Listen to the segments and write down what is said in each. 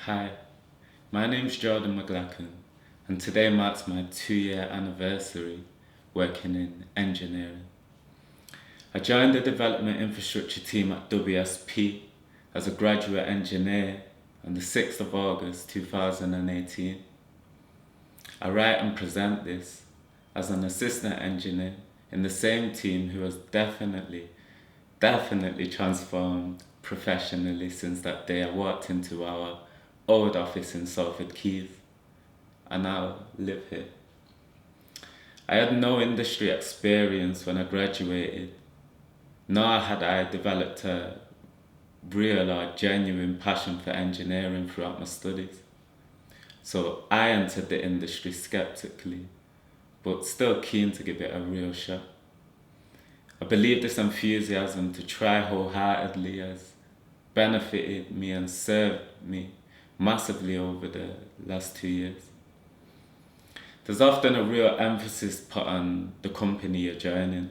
Hi, my name's McGlacken, and today marks my 2-year anniversary working in engineering. I joined the development infrastructure team at WSP as a graduate engineer on the 6th of August 2018. I write and present this as an assistant engineer in the same team who has definitely transformed professionally since that day I walked into our old office in Salford Keys. I now live here. I had no industry experience when I graduated, nor had I developed a real or genuine passion for engineering throughout my studies. So I entered the industry skeptically, but still keen to give it a real shot. I believe this enthusiasm to try wholeheartedly has benefited me and served me massively over the last 2 years. There's often a real emphasis put on the company you're joining,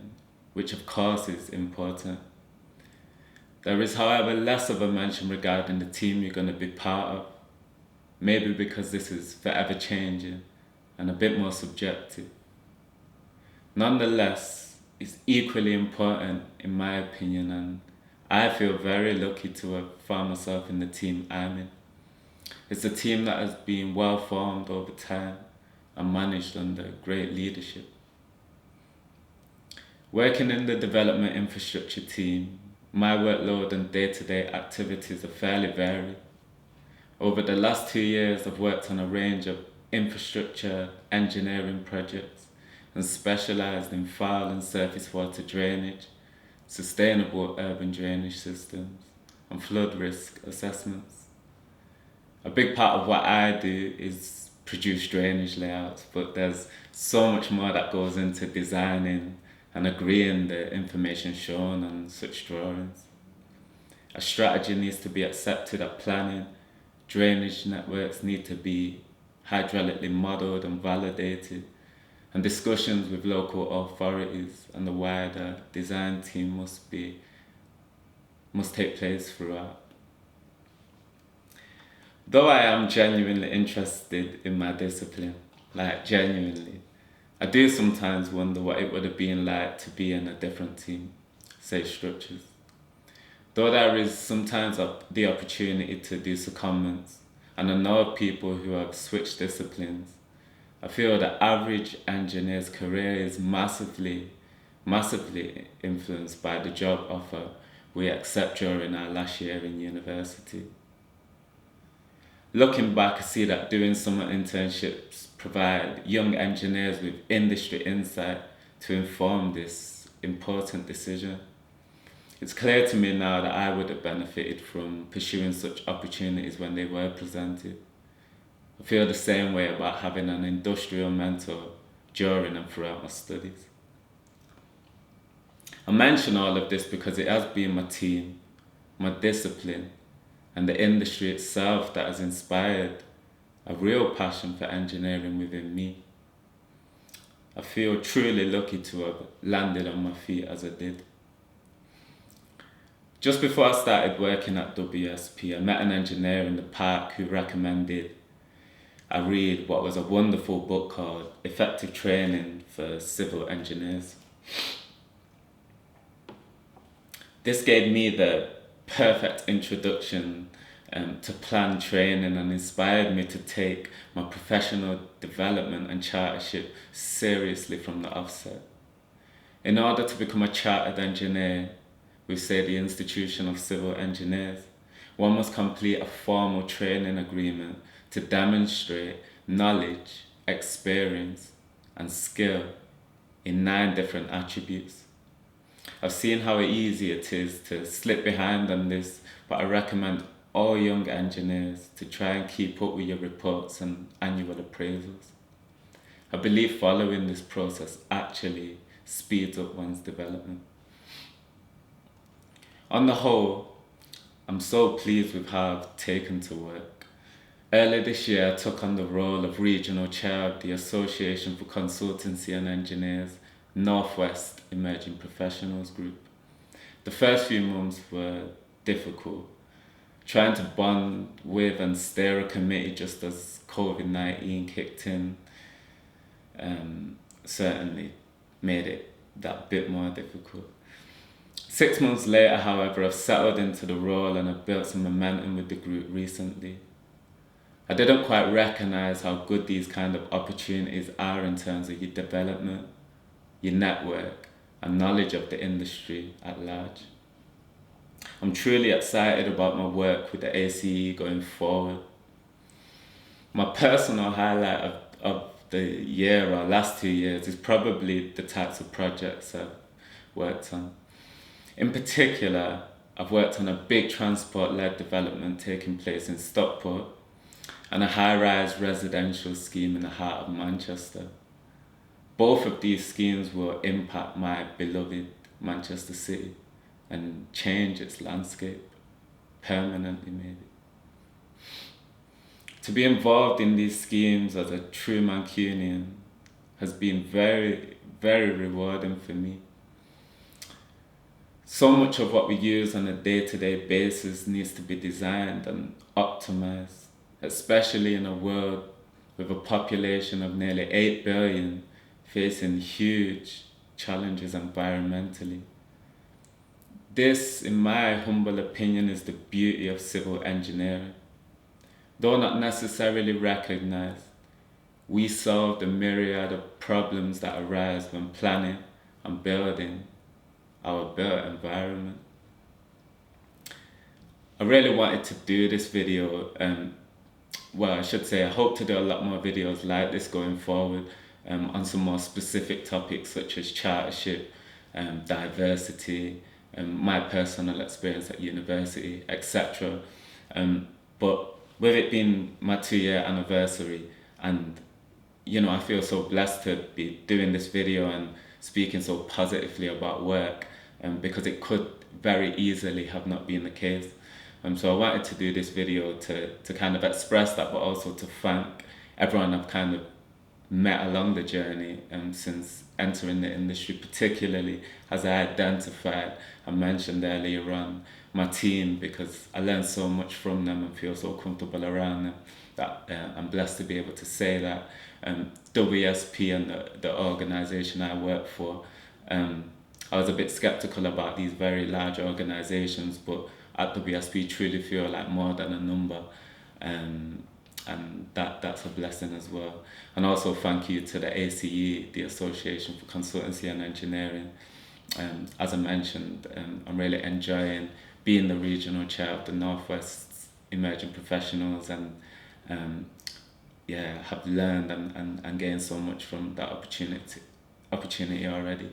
which of course is important. There is, however, less of a mention regarding the team you're going to be part of, maybe because this is forever changing and a bit more subjective. Nonetheless, it's equally important in my opinion, and I feel very lucky to have found myself in the team I'm in. It's a team that has been well formed over time and managed under great leadership. Working in the development infrastructure team, my workload and day-to-day activities are fairly varied. Over the last 2 years, I've worked on a range of infrastructure engineering projects and specialised in foul and surface water drainage, sustainable urban drainage systems, and flood risk assessments. A big part of what I do is produce drainage layouts, but there's so much more that goes into designing and agreeing the information shown on such drawings. A strategy needs to be accepted at planning, drainage networks need to be hydraulically modelled and validated, and discussions with local authorities and the wider design team must take place throughout. Though I am genuinely interested in my discipline, like genuinely, I do sometimes wonder what it would have been like to be in a different team, say structures. Though there is sometimes the opportunity to do secondments, and I know of people who have switched disciplines, I feel the average engineer's career is massively influenced by the job offer we accept during our last year in university. Looking back, I see that doing summer internships provide young engineers with industry insight to inform this important decision. It's clear to me now that I would have benefited from pursuing such opportunities when they were presented. I feel the same way about having an industrial mentor during and throughout my studies. I mention all of this because it has been my team, my discipline, and the industry itself that has inspired a real passion for engineering within me. I feel truly lucky to have landed on my feet as I did. Just before I started working at WSP, I met an engineer in the park who recommended I read what was a wonderful book called Effective Training for Civil Engineers. This gave me the perfect introduction to plan training and inspired me to take my professional development and chartership seriously from the offset. In order to become a chartered engineer, we say the Institution of Civil Engineers, one must complete a formal training agreement to demonstrate knowledge, experience, and skill in 9 different attributes. I've seen how easy it is to slip behind on this, but I recommend all young engineers to try and keep up with your reports and annual appraisals. I believe following this process actually speeds up one's development. On the whole, I'm so pleased with how I've taken to work. Earlier this year, I took on the role of Regional Chair of the Association for Consultancy and Engineers Northwest Emerging Professionals Group. The first few months were difficult, trying to bond with and steer a committee just as COVID-19 kicked in certainly made it that bit more difficult. 6 months later, however, I've settled into the role and I've built some momentum with the group recently. I didn't quite recognise how good these kind of opportunities are in terms of your development, your network, and knowledge of the industry at large. I'm truly excited about my work with the ACE going forward. My personal highlight of the year or last 2 years is probably the types of projects I've worked on. In particular, I've worked on a big transport-led development taking place in Stockport and a high-rise residential scheme in the heart of Manchester. Both of these schemes will impact my beloved Manchester City and change its landscape permanently, maybe. To be involved in these schemes as a true Mancunian has been very, very rewarding for me. So much of what we use on a day-to-day basis needs to be designed and optimized, especially in a world with a population of nearly 8 billion facing huge challenges environmentally. This, in my humble opinion, is the beauty of civil engineering. Though not necessarily recognized, we solve the myriad of problems that arise when planning and building our built environment. I really wanted to do this video, I should say I hope to do a lot more videos like this going forward on some more specific topics such as chartership, diversity, my personal experience at university, etc. But with it being my 2-year anniversary, and I feel so blessed to be doing this video and speaking so positively about work, because it could very easily have not been the case. So I wanted to do this video to kind of express that, but also to thank everyone I've kind of met along the journey since entering the industry, particularly as I identified and mentioned earlier on my team, because I learned so much from them and feel so comfortable around them that I'm blessed to be able to say that. WSP and the organisation I work for, I was a bit skeptical about these very large organisations, but at WSP truly feel like more than a number, and that's a blessing as well. And also thank you to the ACE, the Association for Consultancy and Engineering. As I mentioned, I'm really enjoying being the regional chair of the Northwest Emerging Professionals, and have learned and gained so much from that opportunity already.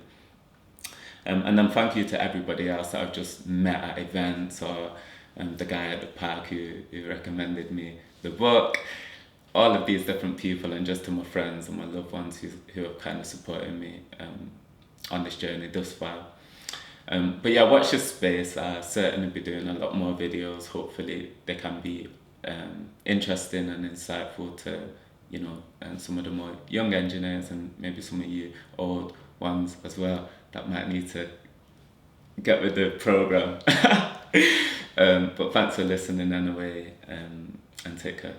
And then thank you to everybody else that I've just met at events, or the guy at the park who recommended me the book, all of these different people, and just to my friends and my loved ones who have kind of supported me on this journey thus far. But yeah, watch this space. I'll certainly be doing a lot more videos. Hopefully they can be interesting and insightful to some of the more young engineers, and maybe some of you old ones as well that might need to get with the program. But thanks for listening anyway, and take care.